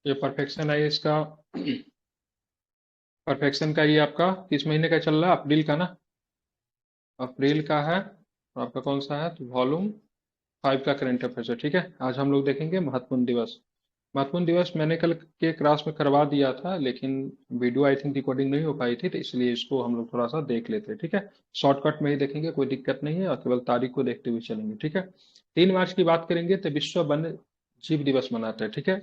ये परफेक्शन है इसका। परफेक्शन का ये आपका किस महीने का चल रहा है? अप्रैल का ना? अप्रैल का है। और आपका कौन सा है? तो वॉल्यूम 5 का करंट अफेयर्स है। ठीक है, आज हम लोग देखेंगे महत्वपूर्ण दिवस। महत्वपूर्ण दिवस मैंने कल के क्लास में करवा दिया था, लेकिन वीडियो आई थिंक रिकॉर्डिंग नहीं हो पाई थी, तो इसलिए इसको हम लोग थोड़ा सा देख लेते हैं। ठीक है, शॉर्टकट में ही देखेंगे, कोई दिक्कत नहीं है, और केवल तारीख को देखते हुए चलेंगे। ठीक है, 3 मार्च की बात करेंगे तो विश्व वन्य जीव दिवस मनाते हैं। ठीक है,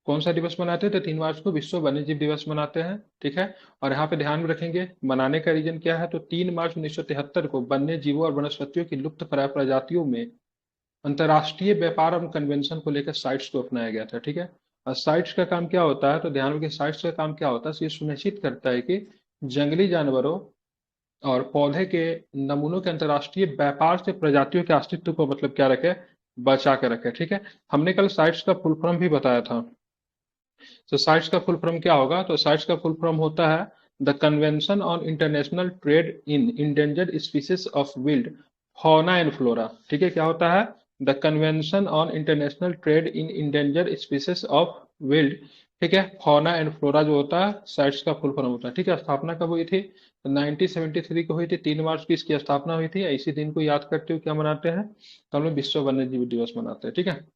कौन सा दिवस मनाते हैं? तो 3 मार्च को विश्व वन्य जीव दिवस मनाते हैं। ठीक है, और यहाँ पे ध्यान में रखेंगे मनाने का रीजन क्या है। तो 3 मार्च 1973 को वन्य जीवों और वनस्पतियों की लुप्त प्राय प्रजातियों में अंतर्राष्ट्रीय व्यापार एवं कन्वेंशन को लेकर साइट्स को अपनाया गया था। ठीक है, और साइट्स का काम क्या होता है? तो ध्यान रखिए, साइट्स का काम क्या होता है? ये सुनिश्चित करता है कि जंगली जानवरों और पौधे के नमूनों के अंतर्राष्ट्रीय व्यापार से प्रजातियों के अस्तित्व को मतलब क्या रखे, बचा के रखे। ठीक है, हमने कल साइट्स का फुल फॉर्म भी बताया था। तो साइट्स का फुल फॉर्म क्या होगा? तो साइट्स का फुल फॉर्म होता है the convention on international trade in endangered species of wild fauna and flora. ठीक है, क्या होता है? The convention on international trade in endangered species of wild, ठीक है, फौना एंड फ्लोरा जो होता है साइट्स का फुल फॉर्म होता है। ठीक है, स्थापना कब हुई थी? तो 1973 को हुई थी, 3 मार्च की इसकी स्थापना हुई थी। इसी दिन को याद करते हुए क्या मनाते हैं? तो हम लोग विश्व वन्य जीव दिवस मनाते हैं। ठीक है,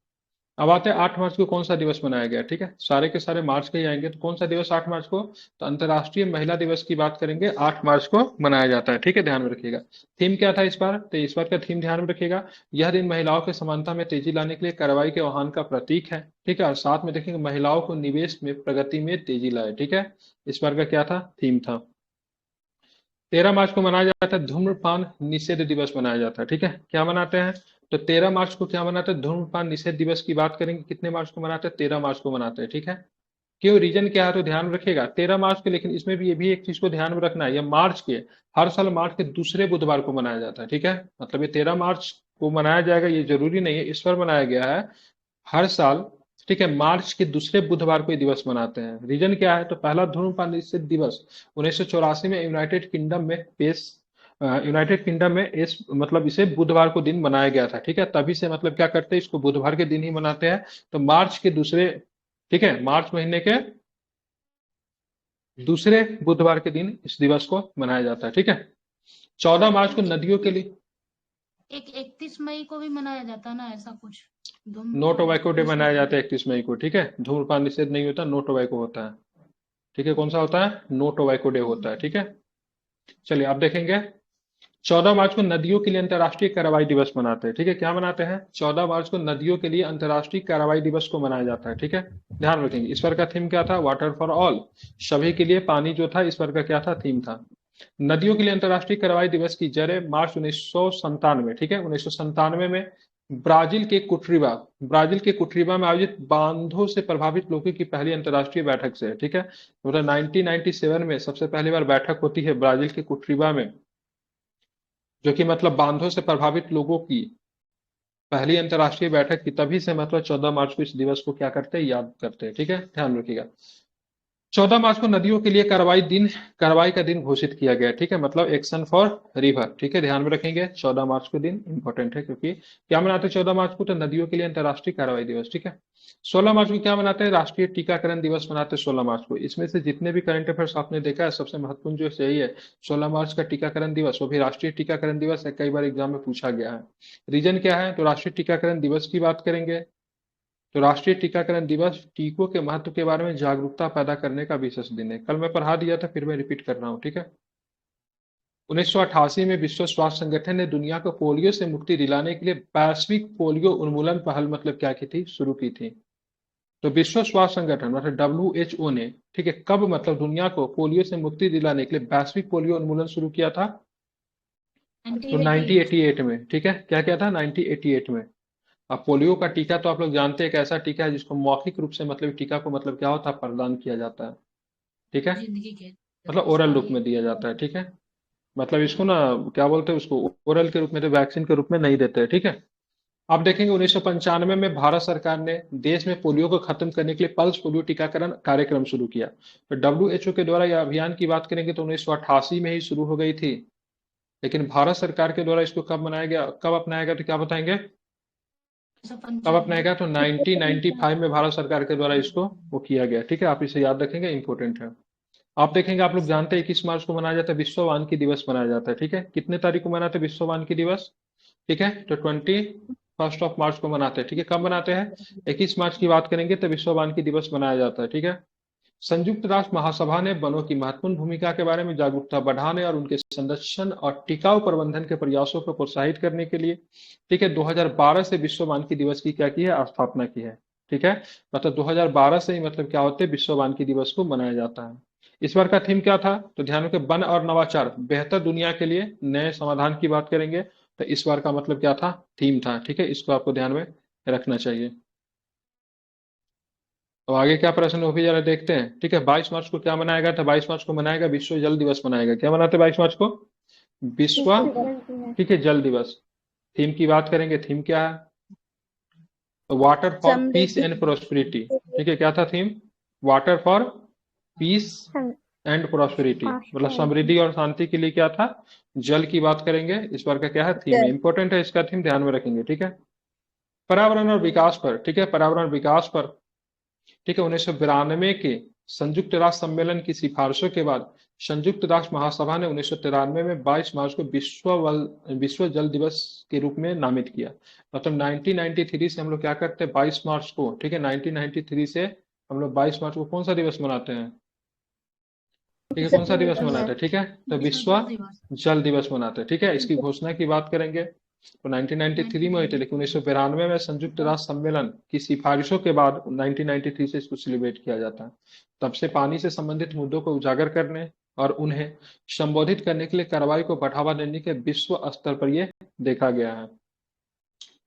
अब आते हैं 8 मार्च को कौन सा दिवस मनाया गया। ठीक है, सारे के सारे मार्च के ही आएंगे, तो कौन सा दिवस 8 मार्च को? तो अंतर्राष्ट्रीय महिला दिवस की बात करेंगे, 8 मार्च को मनाया जाता है। ठीक है, ध्यान में रखिएगा। थीम क्या था इस बार? तो इस बार का थीम ध्यान में रखिएगा, यह दिन महिलाओं की समानता में तेजी लाने के लिए कार्रवाई के आह्वान का प्रतीक है। ठीक है, और साथ में देखेंगे महिलाओं को निवेश में प्रगति में तेजी लाए। ठीक है, इस बार का क्या था? थीम था। 13 मार्च को मनाया जाता है धूम्रपान निषेध दिवस मनाया जाता है। ठीक है, क्या मनाते हैं? तो 13 मार्च को क्या मनाते हैं? धूम्रपान निषेध दिवस की बात करेंगे, कितने मार्च को मनाते हैं? 13 मार्च को मनाते हैं। ठीक है, क्यों, रीजन क्या है? तो ध्यान में रखिएगा 13 मार्च के, लेकिन इसमें भी ये भी एक चीज को ध्यान में रखना है, ये मार्च के, हर साल मार्च के दूसरे बुधवार को मनाया जाता है। ठीक है, मतलब ये 13 मार्च को मनाया जाएगा ये जरूरी नहीं है, इस पर मनाया गया है हर साल। ठीक है, मार्च के दूसरे बुधवार को ये दिवस मनाते हैं। रीजन क्या है? तो पहला धूम्रपान निषेध दिवस 1984 में यूनाइटेड किंगडम में इस मतलब इसे बुधवार को दिन मनाया गया था। ठीक है, तभी से मतलब क्या करते हैं, इसको बुधवार के दिन ही मनाते हैं। तो मार्च के दूसरे, ठीक है, मार्च महीने के दूसरे बुधवार के दिन इस दिवस को मनाया जाता है। ठीक है, चौदह सर मार्च को नदियों के लिए एक 31 मई को भी मनाया जाता है ना ऐसा कुछ? नो धूम्रपान टोबैको डे निषेध मनाया जाता है दिवस। 31 मई को। ठीक है, धूम्रपान निषेध नहीं होता, नो टोबैको होता है। ठीक है, कौन सा होता है? नो टोबैको डे होता है। ठीक है, चलिए आप देखेंगे 14 मार्च को नदियों के लिए अंतर्राष्ट्रीय कार्रवाई दिवस मनाते हैं। ठीक है, क्या मनाते हैं? 14 मार्च को नदियों के लिए अंतर्राष्ट्रीय कार्रवाई दिवस को मनाया जाता है। ठीक है, ध्यान रखेंगे। इस बार का थीम क्या था? वाटर फॉर ऑल, सभी के लिए पानी जो था, इस बार का क्या था? थीम था। नदियों के लिए अंतर्राष्ट्रीय कार्रवाई दिवस की जड़ मार्च 1997, ठीक है, 1997 में ब्राजील के कुट्रीबा में आयोजित बांधों से प्रभावित लोगों की पहली अंतर्राष्ट्रीय बैठक से है। ठीक है, मतलब 1997 में सबसे पहली बार बैठक होती है ब्राजील के कुट्रीबा में, जो कि मतलब बांधों से प्रभावित लोगों की पहली अंतर्राष्ट्रीय बैठक की। तभी से मतलब 14 मार्च को इस दिवस को क्या करते हैं? याद करते हैं। ठीक है, ध्यान रखिएगा। 14 मार्च को नदियों के लिए कार्रवाई का दिन घोषित किया गया। ठीक है, मतलब एक्शन फॉर रिवर। ठीक है, ध्यान में रखेंगे 14 मार्च को दिन इंपॉर्टेंट है, क्योंकि क्या मनाते हैं 14 मार्च को? तो नदियों के लिए अंतर्राष्ट्रीय कार्रवाई दिवस। ठीक है, 16 मार्च को क्या मनाते हैं? राष्ट्रीय टीकाकरण दिवस मनाते हैं 16 मार्च को। इसमें से जितने भी करंट अफेयर्स आपने देखा है, सबसे महत्वपूर्ण जो यही है, 16 मार्च का टीकाकरण दिवस, वो भी राष्ट्रीय टीकाकरण दिवस है, कई बार एग्जाम में पूछा गया है। रीजन क्या है? तो राष्ट्रीय टीकाकरण दिवस की बात करेंगे, तो राष्ट्रीय टीकाकरण दिवस टीकों के महत्व के बारे में जागरूकता पैदा करने का विशेष दिन है। कल मैं पढ़ा दिया था, फिर मैं रिपीट कर रहा हूँ। ठीक है, 1988 में विश्व स्वास्थ्य संगठन ने दुनिया को पोलियो से मुक्ति दिलाने के लिए वैश्विक पोलियो उन्मूलन पहल मतलब क्या की थी? शुरू की थी। तो विश्व स्वास्थ्य संगठन मतलब WHO ने, ठीक है, कब मतलब दुनिया को पोलियो से मुक्ति दिलाने के लिए वैश्विक पोलियो उन्मूलन शुरू किया था? तो 1988। 1988 में। ठीक है, क्या क्या था? 1988 में। अब पोलियो का टीका तो आप लोग जानते हैं एक ऐसा टीका है जिसको मौखिक रूप से मतलब टीका को मतलब क्या होता है? प्रदान किया जाता है। ठीक है, जिंदगी के मतलब ओरल इसका रूप ये। में दिया जाता है। ठीक है, मतलब इसको ना क्या बोलते हैं, उसको ओरल के रूप में, तो वैक्सीन के रूप में नहीं देते हैं। ठीक है, आप देखेंगे 1995 में भारत सरकार ने देश में पोलियो को खत्म करने के लिए पल्स पोलियो टीकाकरण कार्यक्रम शुरू किया। तो WHO के द्वारा यह अभियान की बात करेंगे तो 1988 में ही शुरू हो गई थी, लेकिन भारत सरकार के द्वारा इसको कब मनाया गया, कब अपनाया गया, तो क्या बताएंगे? कब 1995 में। अपनाया गया? तो 1995 में भारत सरकार के द्वारा इसको वो किया गया। ठीक है, आप इसे याद रखेंगे, इंपॉर्टेंट है। आप देखेंगे, आप लोग जानते हैं 21 मार्च को मनाया जाता है विश्व वानिकी दिवस मनाया जाता है। ठीक है, कितने तारीख को मनाते हैं विश्व वानिकी दिवस? ठीक है, तो 21 मार्च को मनाते हैं। ठीक है, कब मनाते हैं? 21 मार्च की बात करेंगे तो विश्व वानिकी दिवस मनाया जाता है। ठीक है, संयुक्त राष्ट्र महासभा ने वनों की महत्वपूर्ण भूमिका के बारे में जागरूकता बढ़ाने और उनके संरक्षण और टिकाऊ प्रबंधन के प्रयासों को प्रोत्साहित करने के लिए, ठीक है, 2012 से विश्व वानिकी दिवस की क्या की है? स्थापना की है। ठीक है, मतलब 2012 से ही मतलब क्या होते हैं, विश्व वानिकी दिवस को मनाया जाता है। इस बार का थीम क्या था? तो ध्यान रखें, वन और नवाचार, बेहतर दुनिया के लिए नए समाधान की बात करेंगे। तो इस बार का मतलब क्या था? थीम था। ठीक है, इसको आपको ध्यान में रखना चाहिए। तो आगे क्या प्रश्न वो भी जरा देखते हैं। ठीक है, 22 मार्च को क्या मनाया गया था? 22 मार्च को मनाएगा विश्व जल दिवस मनाएगा। क्या मनाते 22 मार्च को? विश्व, विश्व जल दिवस। ठीक है, जल दिवस। थीम की बात करेंगे, थीम क्या है? Water for piece Samriddhi. And prosperity. ठीक है, क्या था theme? Water for piece and prosperity, मतलब समृद्धि और शांति के लिए क्या था? जल की बात करेंगे। इस बार का क्या है? थीम है, जल। इंपॉर्टेंट है, इसका थीम ध्यान में रखेंगे। ठीक है, पर्यावरण और विकास पर। ठीक है, पर्यावरण विकास पर। ठीक है, 1992 के संयुक्त राष्ट्र सम्मेलन की सिफारिशों के बाद संयुक्त राष्ट्र महासभा ने 1993 में 22 मार्च को विश्व जल दिवस के रूप में नामित किया। मतलब 1993 से हम लोग क्या करते हैं? 22 मार्च को, ठीक है, 1993 से हम लोग 22 मार्च को कौन सा दिवस मनाते हैं? ठीक है, कौन सा जल दिवस मनाते दिवस। हैं? ठीक है, तो विश्व विश्व जल दिवस। जल दिवस मनाते हैं। ठीक है, इसकी घोषणा की बात करेंगे तो 1993 में हुई थी, लेकिन 1992 में संयुक्त राष्ट्र सम्मेलन की सिफारिशों के बाद 1993 से इसको सेलिब्रेट किया जाता है। तब से पानी से संबंधित मुद्दों को उजागर करने और उन्हें संबोधित करने के लिए कार्रवाई को बढ़ावा देने के विश्व स्तर पर यह देखा गया है।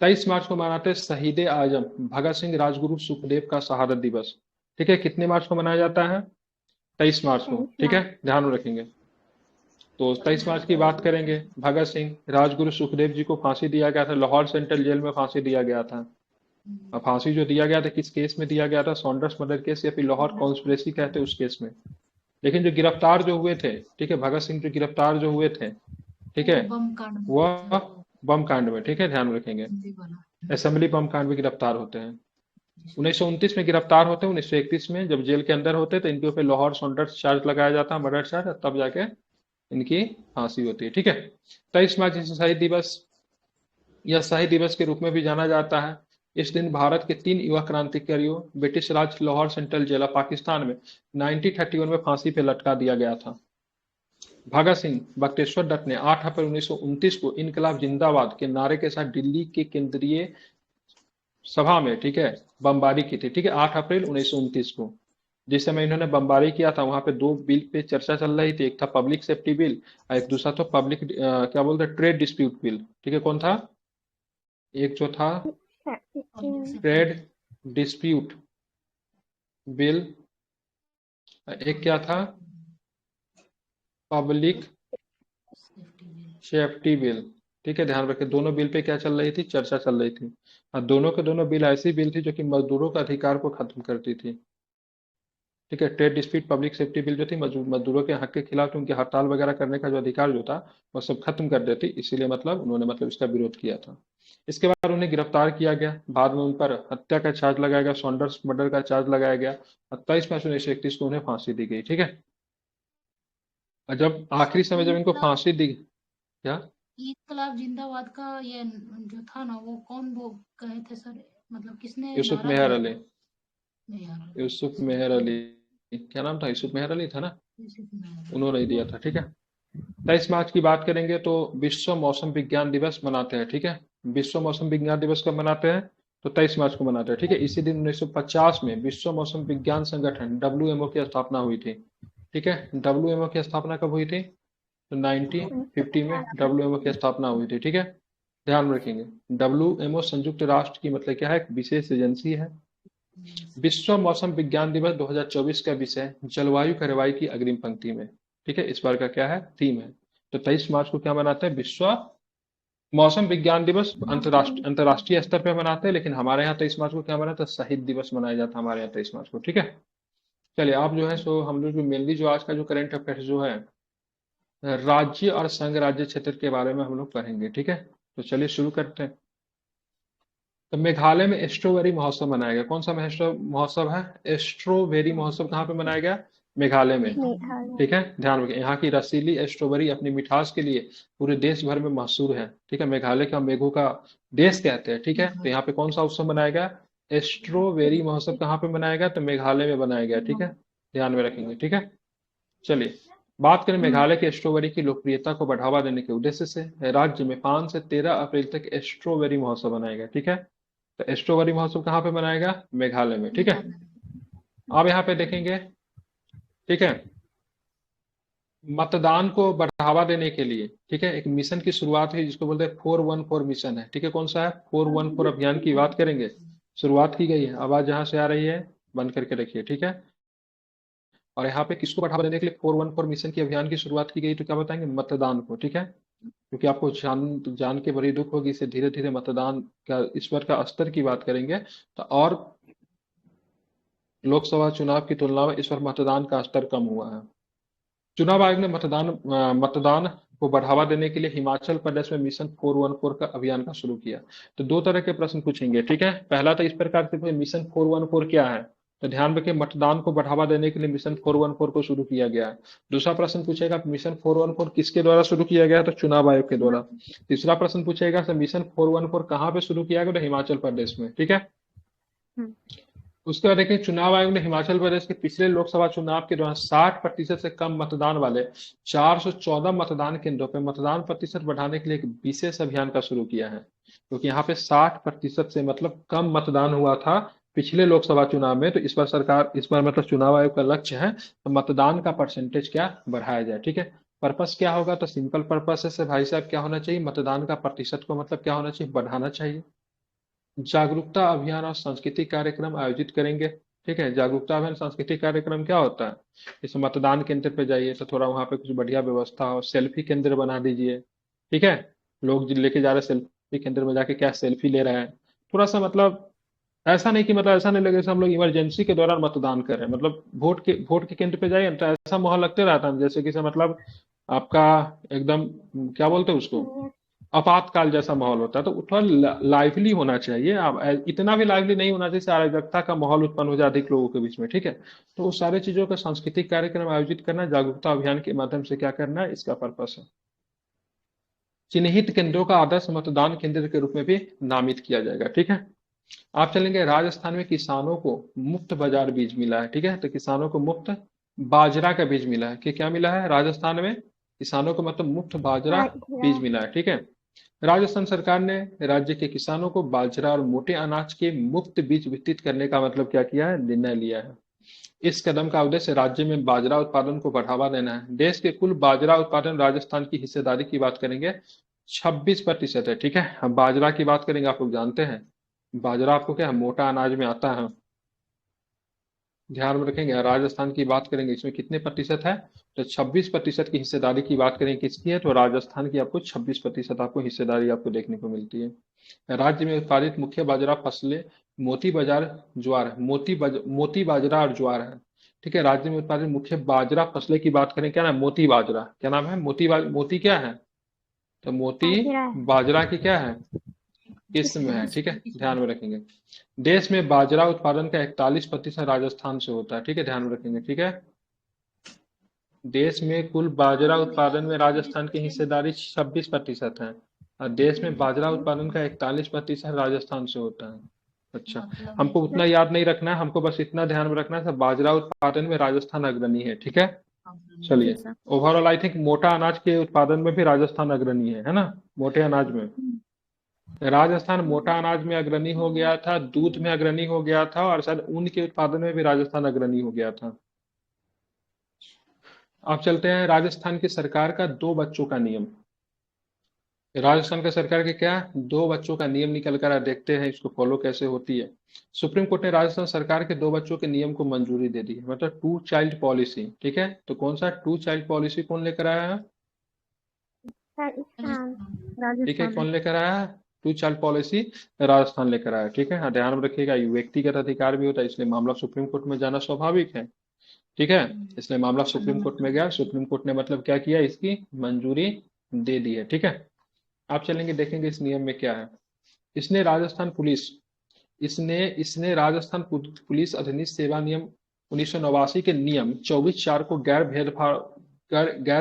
23 मार्च को मनाते हैं शहीद आजम भगत सिंह राजगुरु सुखदेव का शहादत दिवस। ठीक है, कितने मार्च को मनाया जाता है? 23 मार्च को। 23 ठीक है, मार्च। ध्यान में रखेंगे। तो 23 मार्च की बात करेंगे, भगत सिंह राजगुरु सुखदेव जी को फांसी दिया गया था, लाहौर सेंट्रल जेल में फांसी दिया गया था। अब फांसी जो दिया गया था किस केस में दिया गया था? सॉन्डर्स मर्डर केस या फिर लाहौर कॉन्स्पिरेसी कहते हैं उस केस में। लेकिन जो गिरफ्तार जो हुए थे, ठीक है, भगत सिंह जो गिरफ्तार जो हुए थे, ठीक है, वो बम कांड में हुआ था। वह बम कांड में, ठीक है, ध्यान में रखेंगे, जी वाला। असेंबली बम कांड में गिरफ्तार होते हैं। 1929 में गिरफ्तार होते हैं, 1931 में जब जेल के अंदर होते हैं तो इनके ऊपर लाहौर सॉन्डर्स चार्ज लगाया जाता है, मर्डर चार्ज, तब जाके इनकी फांसी होती है। ठीक है, 23 मार्च इसे शहीद दिवस या शहीद दिवस के रूप में भी जाना जाता है। इस दिन भारत के 3 युवा क्रांतिकारियों ब्रिटिश राज लाहौर सेंट्रल जेल पाकिस्तान में 1931 में फांसी पे लटका दिया गया था। भगत सिंह बख्तेश्वर दत्त ने 8 अप्रैल 1929 को इनकलाब जिंदाबाद के नारे के साथ दिल्ली के केंद्रीय सभा में, ठीक है, बमबारी की थी। ठीक है, 8 अप्रैल 1929 को जिस समय इन्होंने बमबारी किया था, वहां पे 2 बिल पे चर्चा चल रही थी। एक था पब्लिक सेफ्टी बिल और एक दूसरा था पब्लिक क्या बोलते हैं, ट्रेड डिस्प्यूट बिल। ठीक है, कौन था? एक जो था ट्रेड डिस्प्यूट बिल, एक क्या था? Public safety bill. ठीक है, ध्यान रखें, दोनों बिल पे क्या चल रही थी? चर्चा चल रही थी। और दोनों के दोनों बिल ऐसी बिल थी जो कि मजदूरों के अधिकार को खत्म करती थी। ठीक है, trade dispute public safety bill जो थी मजदूरों के हक के खिलाफ उनकी हड़ताल वगैरह करने का जो अधिकार जो था वो सब खत्म कर देती, इसीलिए मतलब उन्होंने मतलब इसका विरोध किया था। इसके बाद उन्हें गिरफ्तार किया गया, बाद में उन पर हत्या का चार्ज लगाया गया, सॉन्डर्स मर्डर का चार्ज लगाया गया। 27 मार्च 1931 को उन्हें फांसी दी गई। ठीक है, और जब आखिरी सर समय जब इनको फांसी दी, क्या? इनकलाब जिंदाबाद का ये जो था ना, वो कौन वो कहे थे सर? मतलब किसने यूसुफ नारा मेहर दिया अली। था? नहीं यार। यूसुफ मेहर अली, क्या नाम था? यूसुफ मेहर अली था ना, उन्होंने ही दिया था। ठीक है, 23 मार्च की बात करेंगे तो विश्व मौसम विज्ञान दिवस मनाते हैं। ठीक है, विश्व मौसम विज्ञान दिवस कब मनाते हैं? तो 23 मार्च को मनाते हैं। ठीक है, इसी दिन 1950 में विश्व मौसम विज्ञान संगठन WMO की स्थापना हुई थी। ठीक है, WMO की स्थापना कब हुई थी? तो 1950 में WMO की स्थापना हुई थी। ठीक है, ध्यान में रखेंगे, WMO संयुक्त राष्ट्र की मतलब क्या है? एक विशेष एजेंसी है। विश्व मौसम विज्ञान दिवस 2024 का विषय जलवायु कार्रवाई की अग्रिम पंक्ति में। ठीक है, इस बार का क्या है? थीम है। तो 23 मार्च को क्या मनाते हैं? विश्व मौसम विज्ञान दिवस अंतरराष्ट्रीय स्तर पे मनाते हैं, लेकिन हमारे यहाँ 23 मार्च को क्या मनाते हैं? शहीद दिवस मनाया जाता है हमारे यहाँ 23 मार्च को। ठीक है, चलिए आप जो है सो हम लोग जो मेनली जो आज का जो करंट अफेयर्स जो है राज्य और संघ राज्य क्षेत्र के बारे में हम लोग पढ़ेंगे। ठीक है, तो चलिए शुरू करते हैं। तो मेघालय में स्ट्रॉबेरी महोत्सव मनाया गया। कौन सा महोत्सव है? स्ट्रॉबेरी महोत्सव कहाँ पे मनाया गया? मेघालय में। मेघालय। ठीक है, ध्यान रखिए, यहाँ की रसीली स्ट्रॉबेरी अपनी मिठास के लिए पूरे देश भर में मशहूर है। ठीक है, मेघालय का मेघों का देश कहते हैं। ठीक है, तो यहाँ पे कौन सा उत्सव मनाया गया? स्ट्रॉबेरी महोत्सव कहाँ पे मनाया गया? तो मेघालय में बनाया गया। ठीक है, ध्यान में रखेंगे। ठीक है, चलिए बात करें मेघालय के स्ट्रॉबेरी की लोकप्रियता को बढ़ावा देने के उद्देश्य से राज्य में 5 से 13 अप्रैल तक स्ट्रॉबेरी महोत्सव मनाया गया। ठीक है, तो स्ट्रॉबेरी महोत्सव कहाँ पे मनाया गया? मेघालय में। ठीक है, अब यहाँ पे देखेंगे। ठीक है, मतदान को बढ़ावा देने के लिए, ठीक है, एक मिशन की शुरुआत हुई जिसको बोलते हैं 414 मिशन है। ठीक है, कौन सा है? 414 अभियान की बात करेंगे। शुरुआत की गई है, आवाज जहां से आ रही है बंद करके रखिए। ठीक है, और यहाँ पे किसको बढ़ावा देने के लिए 414 मिशन की अभियान की शुरुआत की गई? तो क्या बताएंगे? मतदान को। ठीक है, क्योंकि आपको जान जान के बड़ी दुख होगी, इसे धीरे धीरे मतदान का इस बार का स्तर की बात करेंगे तो और लोकसभा चुनाव की तुलना में इस बार मतदान का स्तर कम हुआ है। चुनाव आयोग ने मतदान को बढ़ावा देने के लिए हिमाचल प्रदेश में मिशन 414 का अभियान का शुरू किया। तो दो तरह के प्रश्न पूछेंगे। ठीक है, पहला तो इस प्रकार से मिशन 414 क्या है? तो ध्यान रखिए, मतदान को बढ़ावा देने के लिए मिशन 414 को शुरू किया गया है। दूसरा प्रश्न पूछेगा मिशन 414 किसके द्वारा शुरू किया गया? तो चुनाव आयोग के द्वारा। तीसरा प्रश्न पूछेगा मिशन 414 कहाँ पे शुरू किया गया? तो हिमाचल प्रदेश में। ठीक है, उसके बाद देखिए, चुनाव आयोग ने हिमाचल प्रदेश के पिछले लोकसभा चुनाव के दौरान 60% से कम मतदान वाले 414 मतदान केंद्रों पर मतदान प्रतिशत बढ़ाने के लिए एक विशेष अभियान का शुरू किया है। क्योंकि यहाँ पे 60% से मतलब कम मतदान हुआ था पिछले लोकसभा चुनाव में, तो इस बार मतलब चुनाव आयोग का लक्ष्य है तो मतदान का परसेंटेज क्या बढ़ाया जाए। ठीक है, पर्पस क्या होगा? तो सिंपल पर्पस है से भाई साहब, क्या होना चाहिए? मतदान का प्रतिशत को मतलब क्या होना चाहिए? बढ़ाना चाहिए। जागरूकता अभियान और सांस्कृतिक कार्यक्रम आयोजित करेंगे। ठीक है, जागरूकता अभियान सांस्कृतिक कार्यक्रम क्या होता है? जैसे मतदान केंद्र पे जाइए तो थोड़ा वहां पे कुछ बढ़िया व्यवस्था हो, सेल्फी केंद्र बना दीजिए। ठीक है, लोग लेके जा रहे हैं सेल्फी केंद्र में जाके क्या सेल्फी ले रहे हैं, थोड़ा सा मतलब ऐसा नहीं कि मतलब ऐसा नहीं लगे जैसे हम लोग इमरजेंसी के दौरान मतदान कर रहे हैं। मतलब वोट के केंद्र पे जाइए तो ऐसा माहौल लगते रहता है जैसे कि से मतलब आपका एकदम क्या बोलते हैं उसको, आपातकाल जैसा माहौल होता है। तो थोड़ा लाइवली होना चाहिए। अब इतना भी लाइवली नहीं होना चाहिए अराजकता का माहौल उत्पन्न हो जाए अधिक लोगों के बीच में। ठीक है, तो उस सारी चीजों का सांस्कृतिक कार्यक्रम आयोजित करना, जागरूकता अभियान के माध्यम से क्या करना है, इसका पर्पस है। चिन्हित केंद्रों का आदर्श मतदान केंद्र के रूप में भी नामित किया जाएगा। ठीक है, आप चलेंगे राजस्थान में किसानों को मुफ्त बाजार बीज मिला है। ठीक है, तो किसानों को मुफ्त बाजरा का बीज मिला है। कि क्या मिला है राजस्थान में? किसानों को मतलब मुफ्त बाजरा बीज मिला है। ठीक है, राजस्थान सरकार ने राज्य के किसानों को बाजरा और मोटे अनाज के मुफ्त बीज वितरित करने का मतलब क्या किया है? निर्णय लिया है। इस कदम का उद्देश्य राज्य में बाजरा उत्पादन को बढ़ावा देना है। देश के कुल बाजरा उत्पादन राजस्थान की हिस्सेदारी की बात करेंगे 26% है। ठीक है, हम बाजरा की बात करेंगे, आप लोग जानते हैं बाजरा आपको क्या है? मोटा अनाज में आता है। ध्यान में रखेंगे, राजस्थान की बात करेंगे इसमें कितने प्रतिशत है? तो 26% की हिस्सेदारी की बात करेंगे किसकी है? तो राजस्थान की आपको 26% आपको हिस्सेदारी आपको देखने को मिलती है। राज्य में उत्पादित मुख्य बाजरा फसलें मोती बाजार ज्वार है। मोती बाजरा और ज्वार है। ठीक है, राज्य में उत्पादित मुख्य बाजरा फसलें की बात करें, क्या नाम? मोती बाजरा। क्या नाम है? मोती क्या है? तो मोती बाजरा की क्या है? किस्म है। ठीक है, ध्यान में रखेंगे। देश में बाजरा उत्पादन का 41% राजस्थान से होता है। ठीक है, ध्यान में रखेंगे। ठीक है, देश में कुल बाजरा उत्पादन में राजस्थान की हिस्सेदारी 26% है और देश में बाजरा उत्पादन का 41% राजस्थान से होता है। अच्छा, हमको उतना याद नहीं रखना है, हमको बस इतना ध्यान में रखना है बाजरा उत्पादन में राजस्थान अग्रणी है। ठीक है, चलिए ओवरऑल आई थिंक मोटा अनाज के उत्पादन में भी राजस्थान अग्रणी है ना? मोटे अनाज में राजस्थान मोटा अनाज में अग्रणी हो गया था, दूध में अग्रणी हो गया था और शायद ऊन के उत्पादन में भी राजस्थान अग्रणी हो गया था। अब चलते हैं राजस्थान की सरकार का 2 बच्चों का नियम। राजस्थान का सरकार के क्या 2 बच्चों का नियम निकल कर देखते हैं इसको फॉलो कैसे होती है। सुप्रीम कोर्ट ने राजस्थान सरकार के 2 बच्चों के नियम को मंजूरी दे दी है, मतलब 2 चाइल्ड पॉलिसी। ठीक है, तो कौन सा 2 चाइल्ड पॉलिसी कौन लेकर आया है? ठीक है, कौन लेकर आया है 2 चाइल्ड पॉलिसी? राजस्थान लेकर आया। ठीक है, हाँ ध्यान में रखिएगा, ये व्यक्तिगत अधिकार भी होता है, इसलिए मामला सुप्रीम कोर्ट में जाना स्वाभाविक है। ठीक है, इसलिए मामला सुप्रीम कोर्ट में गया, सुप्रीम कोर्ट ने मतलब क्या किया? इसकी मंजूरी दे दी है। ठीक है, आप चलेंगे देखेंगे इस नियम में क्या है। इसने राजस्थान पुलिस इसने इसने राजस्थान पुलिस अधिनियम सेवा नियम 1989 के नियम 24(4) को गैर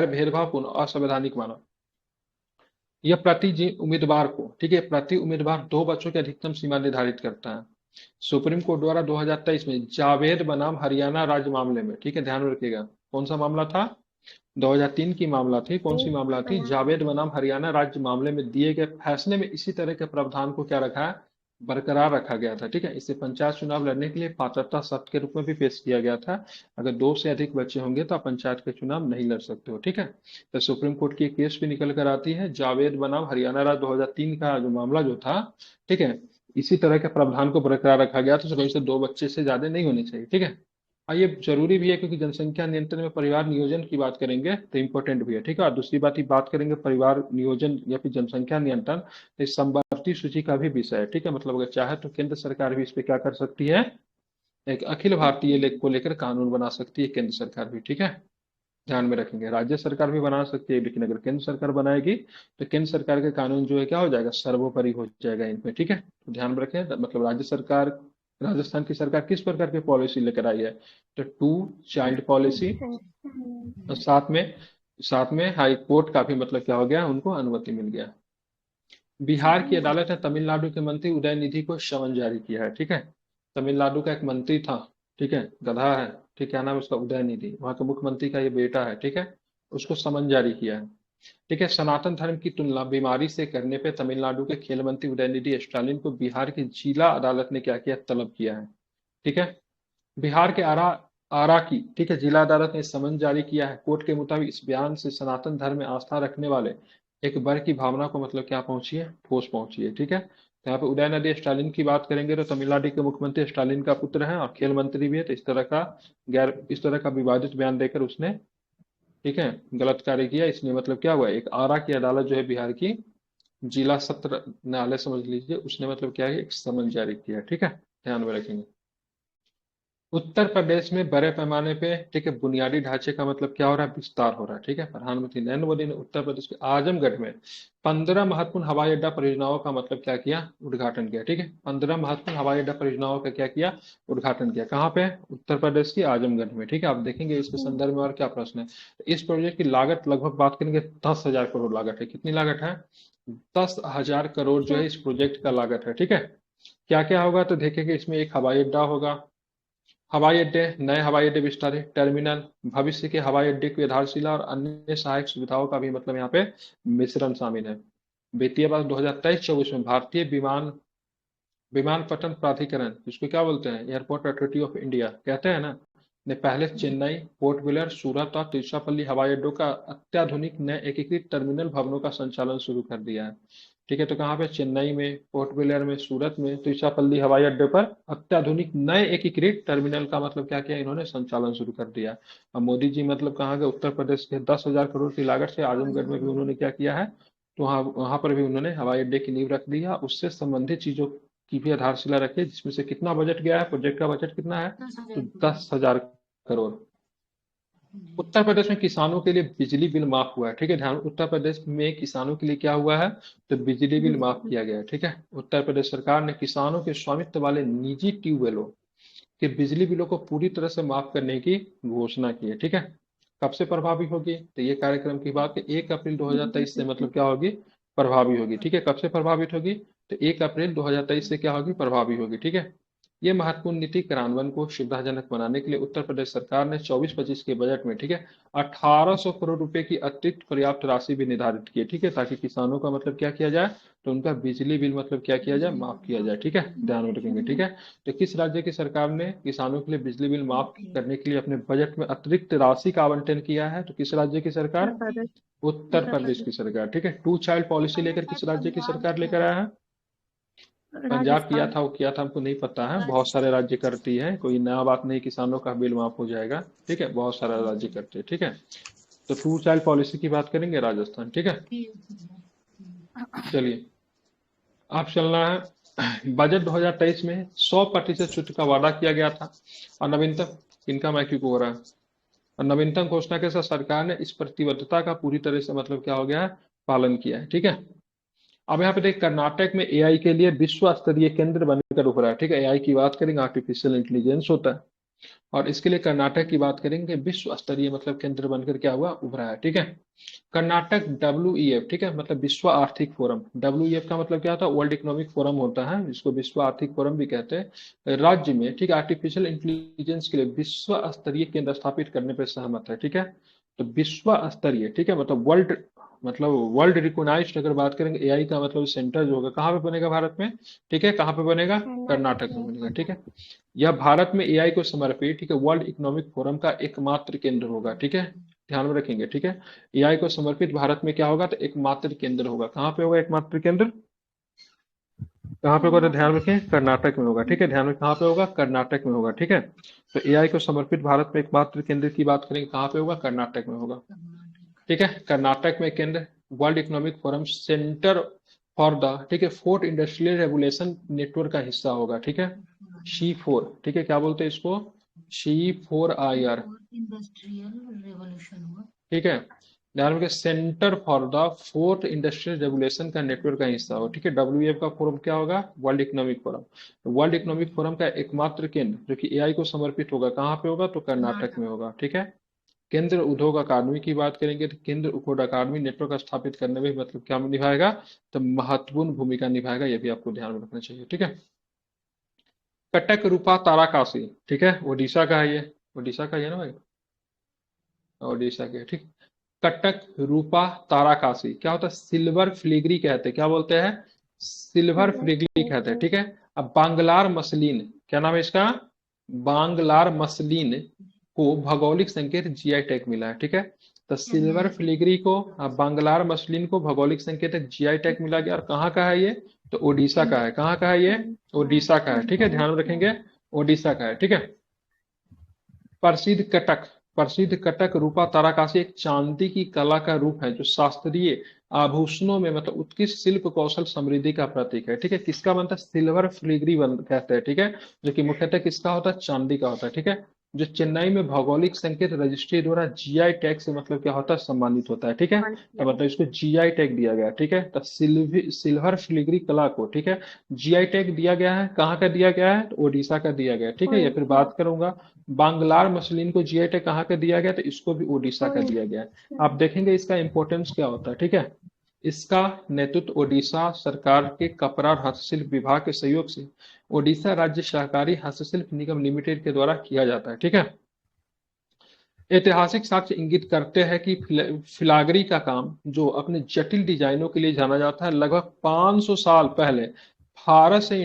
भेदभावपूर्ण और असंवैधानिक माना। यह उम्मीदवार को, ठीक है, प्रति उम्मीदवार 2 बच्चों की अधिकतम सीमा निर्धारित करता है। सुप्रीम कोर्ट द्वारा 2023 में जावेद बनाम हरियाणा राज्य मामले में, ठीक है, ध्यान में रखिएगा, कौन सा मामला था? 2003 की मामला थी। कौन सी मामला थी? जावेद बनाम हरियाणा राज्य मामले में दिए गए फैसले में इसी तरह के प्रावधान को क्या रखा है? बरकरार रखा गया था। ठीक है, इसे पंचायत चुनाव लड़ने के लिए पात्रता शर्त के रूप में भी पेश किया गया था। अगर 2 से अधिक बच्चे होंगे तो आप पंचायत के चुनाव नहीं लड़ सकते हो। ठीक है, तो सुप्रीम कोर्ट की एक केस भी निकल कर आती है, जावेद बनाम हरियाणा राज्य 2003 का जो मामला जो था, ठीक है, इसी तरह के प्रावधान को बरकरार रखा गया था। तो 2 बच्चे से ज्यादा नहीं होने चाहिए। ठीक है, ये जरूरी भी है क्योंकि जनसंख्या नियंत्रण में परिवार नियोजन की बात करेंगे तो इंपॉर्टेंट भी है। ठीक है, और दूसरी बात ही बात करेंगे परिवार नियोजन या फिर जनसंख्या नियंत्रण, तो इस समवर्ती सूची का भी विषय है। ठीक है, मतलब अगर चाहे तो केंद्र सरकार भी इस पे क्या कर सकती है? एक अखिल भारतीय को लेकर कानून बना सकती है केंद्र सरकार भी। ठीक है, ध्यान में रखेंगे, राज्य सरकार भी बना सकती है, लेकिन अगर केंद्र सरकार बनाएगी तो केंद्र सरकार के कानून जो है क्या हो जाएगा? सर्वोपरि हो जाएगा इनमें। ठीक है, तो ध्यान में रखें, मतलब राज्य सरकार, राजस्थान की सरकार किस प्रकार की पॉलिसी लेकर आई है? तो 2 चाइल्ड पॉलिसी, और साथ में हाई कोर्ट का भी मतलब क्या हो गया? उनको अनुमति मिल गया। बिहार की अदालत ने तमिलनाडु के मंत्री उदयनिधि को समन जारी किया है। ठीक है, तमिलनाडु का एक मंत्री था, ठीक है, गधा है, ठीक है, क्या नाम है उसका? उदयनिधि, वहां के मुख्यमंत्री का ये बेटा है। ठीक है, उसको समन जारी किया है। ठीक है, सनातन धर्म की तुलना बीमारी से करने पे तमिलनाडु के खेल मंत्री उदयनिधि स्टालिन को बिहार की जिला अदालत ने क्या किया? तलब किया है। ठीक है, बिहार के आरा आरा की, ठीक है, जिला अदालत ने समन जारी किया है। कोर्ट के मुताबिक इस बयान से सनातन धर्म में आस्था रखने वाले एक वर्ग की भावना को मतलब क्या पहुंची है? ठोस पहुंची है। ठीक है, तो यहाँ पे उदयनिधि स्टालिन की बात करेंगे तो तमिलनाडु के मुख्यमंत्री स्टालिन का पुत्र है और खेल मंत्री भी है। तो इस तरह का विवादित बयान देकर उसने, ठीक है, गलत कार्य किया। इसलिए मतलब क्या हुआ? एक आरा की अदालत जो है बिहार की, जिला सत्र न्यायालय समझ लीजिए, उसने मतलब क्या है? एक समन जारी किया। ठीक है, ध्यान में रखेंगे। उत्तर प्रदेश में बड़े पैमाने पे, ठीक है, बुनियादी ढांचे का मतलब क्या हो रहा है? विस्तार हो रहा है। ठीक है, प्रधानमंत्री नरेंद्र मोदी ने उत्तर प्रदेश के आजमगढ़ में 15 महत्वपूर्ण हवाई अड्डा परियोजनाओं का मतलब क्या किया? उद्घाटन किया। ठीक है, 15 महत्वपूर्ण हवाई अड्डा परियोजनाओं का क्या किया? उद्घाटन किया। कहाँ पे? उत्तर प्रदेश की आजमगढ़ में। ठीक है, आप देखेंगे इसके संदर्भ में और क्या प्रश्न है। इस प्रोजेक्ट की लागत लगभग बात करेंगे 10,000 करोड़ लागत है। कितनी लागत है? 10,000 करोड़ जो है इस प्रोजेक्ट का लागत है। ठीक है, क्या क्या होगा? तो देखेंगे, इसमें एक हवाई अड्डा होगा, हवाई अड्डे, नए हवाई अड्डे विस्तारित टर्मिनल, भविष्य के हवाई अड्डे की आधारशिला और अन्य सहायक सुविधाओं का भी मतलब यहाँ पे मिश्रण शामिल है। वित्तीय वर्ष 2023-24 में भारतीय विमानपत्तन प्राधिकरण, इसको क्या बोलते हैं? एयरपोर्ट अथॉरिटी ऑफ इंडिया कहते हैं ना, ने पहले चेन्नई, पोर्ट ब्लेयर, सूरत और तिरुचिरापल्ली हवाई अड्डों का अत्याधुनिक नए एकीकृत टर्मिनल भवनों का संचालन शुरू कर दिया है। ठीक है, तो कहाँ पे? चेन्नई में, पोर्ट ब्लेयर में, सूरत में, तिरुचिरापल्ली हवाई अड्डे पर अत्याधुनिक नए एकीकृत टर्मिनल का मतलब क्या किया? इन्होंने संचालन शुरू कर दिया। अब मोदी जी मतलब कहाँ गए? उत्तर प्रदेश के 10,000 करोड़ की लागत से आजमगढ़ में भी उन्होंने क्या किया है? तो वहाँ वहां पर भी उन्होंने हवाई अड्डे की नींव रख दी है, उससे संबंधित चीजों की भी आधारशिला रखी है, जिसमें से कितना बजट गया है? प्रोजेक्ट का बजट कितना है? तो 10,000 करोड़। उत्तर प्रदेश में किसानों के लिए बिजली बिल माफ हुआ है। ठीक है, ध्यान, उत्तर प्रदेश में किसानों के लिए क्या हुआ है? तो बिजली बिल माफ किया गया है। ठीक है, उत्तर प्रदेश सरकार ने किसानों के स्वामित्व वाले निजी ट्यूबवेलों के बिजली बिलों को पूरी तरह से माफ करने की घोषणा की है। ठीक है, कब से प्रभावी होगी? तो ये कार्यक्रम की बात 1 अप्रैल 2023 से मतलब क्या होगी? प्रभावी होगी। ठीक है, कब से प्रभावित होगी? तो 1 अप्रैल 2023 से क्या होगी? प्रभावी होगी। ठीक है, ये महत्वपूर्ण नीति क्रियान्वयन को सुविधाजनक बनाने के लिए उत्तर प्रदेश सरकार ने 24-25 के बजट में, ठीक है, 1800 करोड़ रुपए की अतिरिक्त पर्याप्त राशि भी निर्धारित की है। ठीक है, ताकि किसानों का मतलब क्या किया जाए? तो उनका बिजली बिल मतलब क्या किया जाए? माफ किया जाए। ठीक है, ध्यान में रखेंगे। ठीक है, तो किस राज्य की सरकार ने किसानों के लिए बिजली बिल माफ करने के लिए अपने बजट में अतिरिक्त राशि का आवंटन किया है? तो किस राज्य की सरकार? उत्तर प्रदेश की सरकार। ठीक है, 2 चाइल्ड पॉलिसी लेकर किस राज्य की पंजाब सरकार किया लेकर है, आया है? पंजाब किया राजस्थान, था, वो किया था, हमको नहीं पता है, बहुत सारे राजस्थान। राज्य करती है, कोई नया बात नहीं, किसानों का बिल माफ हो जाएगा। ठीक है, बहुत सारा राज्य करते हैं। ठीक है, तो 2 चाइल्ड पॉलिसी की बात करेंगे, राजस्थान। ठीक है, चलिए, अब चलना है बजट 2023 में 100% छूट का वादा किया गया था, और नवीनतम, इनका मैक्यू को हो रहा है, और नवीनतम घोषणा के साथ सरकार ने इस प्रतिबद्धता का पूरी तरह से मतलब क्या हो गया है? पालन किया है। ठीक है, अब यहाँ पे देख, कर्नाटक में एआई के लिए विश्व स्तरीय केंद्र बनकर उभरा है, ठीक है। एआई की बात करेंगे, आर्टिफिशियल इंटेलिजेंस होता है, और इसके लिए कर्नाटक की बात करेंगे, विश्व स्तरीय मतलब केंद्र बनकर क्या हुआ, उभरा है, ठीक है। कर्नाटक WEF, ठीक है, मतलब विश्व आर्थिक फोरम। WEF का मतलब क्या होता है, वर्ल्ड इकोनॉमिक फोरम होता है, जिसको विश्व आर्थिक फोरम भी कहते हैं। राज्य में, ठीक है, आर्टिफिशियल इंटेलिजेंस के लिए विश्व स्तरीय केंद्र स्थापित करने पर सहमत है, ठीक है। तो विश्व स्तरीय, ठीक है, मतलब वर्ल्ड रिकोगनाइज्ड अगर बात करेंगे एआई का मतलब सेंटर जो होगा कहाँ पे बनेगा, भारत में, ठीक है, कहाँ पे बनेगा, कर्नाटक कर्नाटक में में बनेगा, ठीक बना है। यह भारत में एआई को समर्पित, ठीक है, वर्ल्ड इकोनॉमिक फोरम का एकमात्र केंद्र होगा, ठीक है, ध्यान में रखेंगे, ठीक है। एआई को समर्पित भारत में क्या होगा, तो एकमात्र केंद्र होगा। कहाँ पे होगा एकमात्र केंद्र, कहाँ पे होगा, तो ध्यान कर्नाटक। रखें, कर्नाटक में होगा, ठीक है, ध्यान में, कहाँ पे होगा, कर्नाटक में होगा, ठीक है। तो एआई को समर्पित भारत में एकमात्र केंद्र की बात करेंगे, कहाँ पे होगा, कर्नाटक में होगा, कर्नाटक। ठीक है। कर्नाटक में केंद्र, world economic forum centre for the, ठीक है, फोर्थ इंडस्ट्रियल रेवोल्यूशन नेटवर्क का हिस्सा होगा, ठीक है। C4, ठीक है, क्या बोलते हैं इसको, C4IR, इंडस्ट्रियल रेवोल्यूशन हुआ। ठीक है। ध्यान रखिए, centre for the fourth industrial regulation का नेटवर्क का हिस्सा हो, ठीक है। WEF का फोरम क्या होगा, world economic forum. World economic forum का एकमात्र केंद्र जो कि एआई को समर्पित होगा, कहाँ पे होगा, तो कर्नाटक कर्नाटक। में होगा, ठीक है। केंद्र उद्योग अकादमी की बात करेंगे, तो केंद्र उद्योग अकादमी नेटवर्क स्थापित करने में मतलब क्या निभाएगा, तो महत्वपूर्ण भूमिका निभाएगा, ये भी आपको ध्यान में रखना चाहिए, ठीक है। कटक रूपा ताराकाशी, ठीक है, उड़ीसा का है ये, उड़ीसा का ही है ना भाई, उड़ीसा के, ठीक। कटक रूपा ताराकाशी क्या होता है, सिल्वर फिलिग्री कहते हैं, क्या बोलते हैं, सिल्वर फिलिग्री कहते हैं, ठीक है। अब बांग्लार मसलिन, क्या नाम है इसका, बांग्लार मसलिन को भौगोलिक संकेत जीआई टैग मिला है, ठीक है। तो सिल्वर फिलिग्री को, बांग्लार मसलिन को भौगोलिक संकेत जीआई टैग मिला गया, और कहाँ का है ये, तो ओडिशा का है, कहाँ का है ये, ओडिशा का है, ठीक है, ध्यान में रखेंगे, ओडिशा का है, ठीक है। प्रसिद्ध कटक, प्रसिद्ध कटक रूपा ताराकाशी एक चांदी की कला का रूप है जो शास्त्रीय आभूषणों में मतलब उत्कृष्ट शिल्प कौशल समृद्धि का प्रतीक है, ठीक है। किसका बनता है, सिल्वर फिलिग्री बन कहते हैं, ठीक है, जो कि मुख्यतः किसका होता है, चांदी का होता है, ठीक है। जो चेन्नई में भौगोलिक संकेत रजिस्ट्री द्वारा जीआई टैग से मतलब क्या होता है, सम्मानित होता है, ठीक है। तो मतलब इसको जीआई टैग दिया गया, ठीक है। तो सिल्वर फिलिग्री कला को, ठीक है, जीआई टैग दिया गया है, कहाँ का दिया गया है, तो ओडिशा का दिया गया है, ठीक है। या फिर बात करूंगा, बांग्लार मसलिन को जीआई टैग कहाँ का दिया गया, तो इसको भी ओडिशा का दिया गया है। आप देखेंगे इसका इंपॉर्टेंस क्या होता है, ठीक है। इसका नेतृत्व ओडिशा सरकार के कपड़ा और हस्तशिल्प विभाग के सहयोग से ओडिशा राज्य सहकारी हस्तशिल्प निगम लिमिटेड के द्वारा किया जाता है, ठीक है। ऐतिहासिक साक्ष्य इंगित करते हैं कि फिलाग्री का काम जो अपने जटिल डिजाइनों के लिए जाना जाता है, लगभग 500 साल पहले भारत से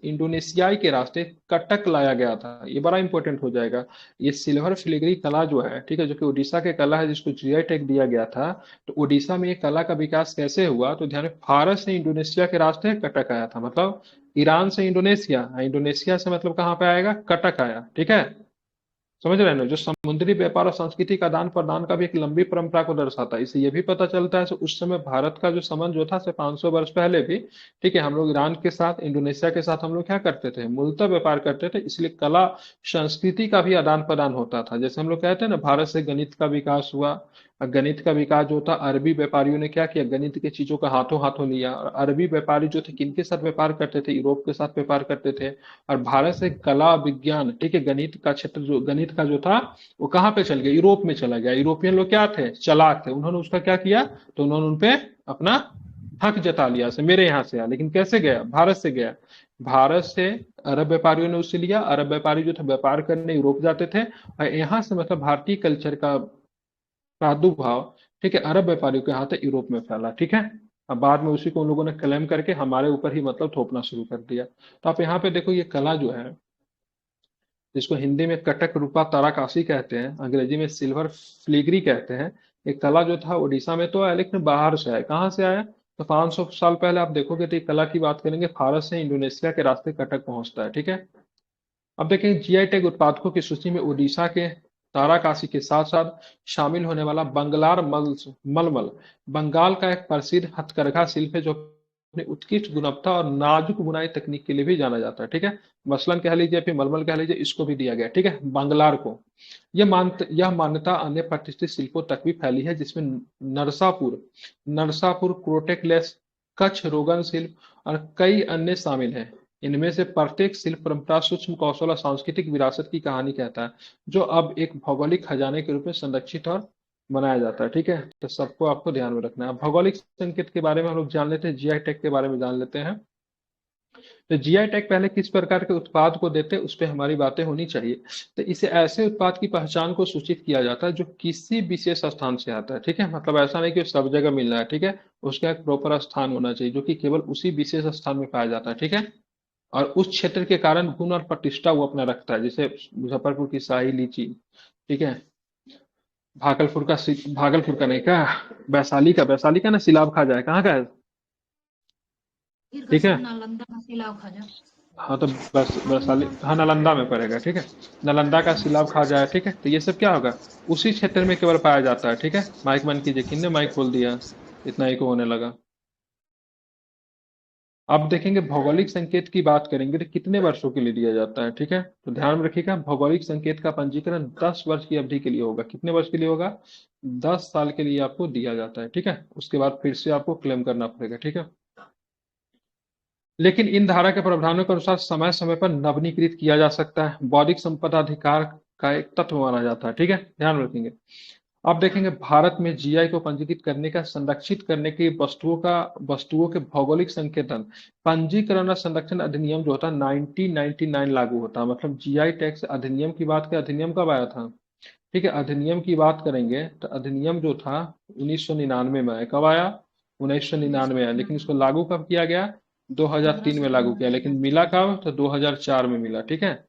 इंडोनेशियाई के रास्ते कटक लाया गया था। ये बड़ा इंपॉर्टेंट हो जाएगा। ये सिल्वर फिलिग्री कला जो है, ठीक है, जो कि उड़ीसा के कला है, जिसको जीआई टैग दिया गया था। तो उड़ीसा में ये कला का विकास कैसे हुआ, तो ध्यान में, भारत से इंडोनेशिया के रास्ते कटक आया था, मतलब ईरान से इंडोनेशिया, इंडोनेशिया से मतलब कहाँ पे आएगा, कटक आया, ठीक है। समझ रहे हैं ना, जो समुद्री व्यापार और सांस्कृतिक आदान प्रदान का भी एक लंबी परंपरा को दर्शाता है। इससे यह भी पता चलता है कि उस समय भारत का जो संबंध जो था से 500 वर्ष पहले भी, ठीक है, हम लोग ईरान के साथ, इंडोनेशिया के साथ हम लोग क्या करते थे, मूलतः व्यापार करते थे, इसलिए कला संस्कृति का भी आदान प्रदान होता था। जैसे हम लोग कहते हैं ना, भारत से गणित का विकास हुआ, और गणित का विकास जो था, अरबी व्यापारियों ने क्या किया, गणित के चीजों का हाथों हाथों लिया, और अरबी व्यापारी जो थे किनके साथ व्यापार करते थे, यूरोप के साथ व्यापार करते थे। और भारत से कला विज्ञान, ठीक है, गणित का क्षेत्र जो गणित का जो था, वो कहाँ पे चल गया, यूरोप में चला गया। यूरोपियन लोग क्या थे, चालाक थे, उन्होंने उसका क्या किया, तो उन्होंने उनपे अपना हक जता लिया से मेरे यहाँ से आ, लेकिन कैसे गया, भारत से गया। भारत से अरब व्यापारियों ने उसे लिया, अरब व्यापारी जो थे व्यापार करने यूरोप जाते थे, और यहाँ से मतलब भारतीय कल्चर का प्रादुर्भाव, ठीक है, अरब व्यापारियों के हाथ यूरोप में फैला, ठीक है। अब बाद में उसी को उन लोगों ने क्लेम करके हमारे ऊपर ही मतलब थोपना शुरू कर दिया। तो आप यहाँ पे देखो, ये कला जो है, जिसको हिंदी में कटक रूपा ताराकाशी कहते हैं, अंग्रेजी में सिल्वर फिलिग्री कहते हैं। ये कला जो था उड़ीसा में तो आया, लेकिन बाहर से आया, कहाँ से आया, तो 500 साल पहले आप देखोगे तो ये कला की बात करेंगे, भारत से इंडोनेशिया के रास्ते कटक पहुंचता है, ठीक है। अब देखें, जीआई टैग उत्पादकों की सूची में उड़ीसा के ताराकाशी के साथ साथ शामिल होने वाला बंगलार मलमल, बंगाल का एक प्रसिद्ध हथकरघा शिल्प है, जो अपनी उत्कृष्ट गुणवत्ता और नाजुक बुनाई तकनीक के लिए भी जाना जाता है, ठीक है। मसलन कह लीजिए, फिर मलमल कह लीजिए, इसको भी दिया गया, ठीक है, बंगलार को। यह मान्यता अन्य प्रतिष्ठित शिल्पों तक भी फैली है, जिसमें नरसापुर, नरसापुर क्रोटेकलेस, कच्छ रोगन शिल्प और कई अन्य शामिल हैं। इनमें से प्रत्येक शिल्प परंपरा सूक्ष्म कौशल और सांस्कृतिक विरासत की कहानी कहता है, जो अब एक भौगोलिक खजाने के रूप में संरक्षित और बनाया जाता है। ठीक है, तो सबको आपको ध्यान में रखना है। भौगोलिक संकेत के बारे में हम लोग जान लेते हैं, जीआई टैग के बारे में जान लेते हैं। तो जीआई टैग पहले किस प्रकार के उत्पाद को देते हैं उस पे हमारी बातें होनी चाहिए। तो इसे ऐसे उत्पाद की पहचान को सूचित किया जाता है जो किसी विशेष स्थान से आता है। ठीक है, मतलब ऐसा नहीं कि सब जगह मिल रहा है। ठीक है, उसका एक प्रॉपर स्थान होना चाहिए जो कि केवल उसी विशेष स्थान में पाया जाता है। ठीक है, और उस क्षेत्र के कारण गुण और प्रतिष्ठा वो अपना रखता है, जैसे मुजफ्फरपुर की शाही लीची। ठीक है, भागलपुर का नहीं का, वैशाली का ना सिलाब खा जाए, कहाँ का है। फिर का ठीक है, सर नालंदा का सिलाव खाजा। हाँ तो बस वैशाली, नालंदा। हाँ नालंदा में पड़ेगा। ठीक है, नालंदा का सिलाब खा जाए। ठीक है, तो ये सब क्या होगा, उसी क्षेत्र में केवल पाया जाता है। ठीक है, माइक बंद कीजिए, किन्ने माइक खोल दिया, इतना ही को होने लगा। अब देखेंगे भौगोलिक संकेत की बात करेंगे तो कितने वर्षों के लिए दिया जाता है। ठीक है, तो ध्यान में रखिएगा, भौगोलिक संकेत का पंजीकरण 10 वर्ष की अवधि के लिए होगा। कितने वर्ष के लिए होगा, 10 साल के लिए आपको दिया जाता है। ठीक है, उसके बाद फिर से आपको क्लेम करना पड़ेगा। ठीक है, लेकिन इन धारा के प्रावधानों के अनुसार समय समय पर नवीनीकृत किया जा सकता है, बौद्धिक संपदा अधिकार का एक तत्व माना जाता है। ठीक है, ध्यान रखेंगे। अब देखेंगे भारत में जीआई को पंजीकृत करने का, संरक्षित करने की वस्तुओं के भौगोलिक संकेतन, पंजीकरण और संरक्षण अधिनियम जो होता है 1999 लागू होता है। मतलब जीआई टैक्स अधिनियम की बात करें, अधिनियम कब आया था। ठीक है, अधिनियम की बात करेंगे तो अधिनियम जो था 1999 में आया। कब आया, उन्नीस 1999 सौ में आया, लेकिन इसको लागू कब किया गया, पंद्रह 2003 में लागू किया, सितंबर लेकिन मिला कब, तो 2004 में मिला। ठीक है,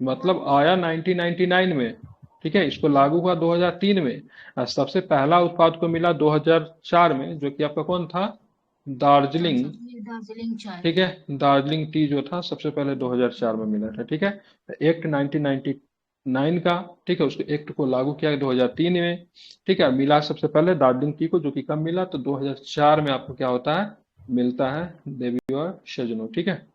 मतलब आया 1999 में। ठीक है, इसको लागू हुआ 2003 में, और सबसे पहला उत्पाद को मिला 2004 में, जो कि आपका कौन था, दार्जिलिंग। संसदीय दार्जिलिंग चाय। ठीक है, दार्जिलिंग टी जो था सबसे पहले 2004 में मिला था। ठीक है, एक्ट 1999 का। ठीक है, उसको एक्ट को लागू किया 2003 में। ठीक है, मिला सबसे पहले दार्जिलिंग टी को, जो कि कब मिला, तो 2004 में आपको क्या होता है, मिलता है, देवी और सजनों। ठीक है,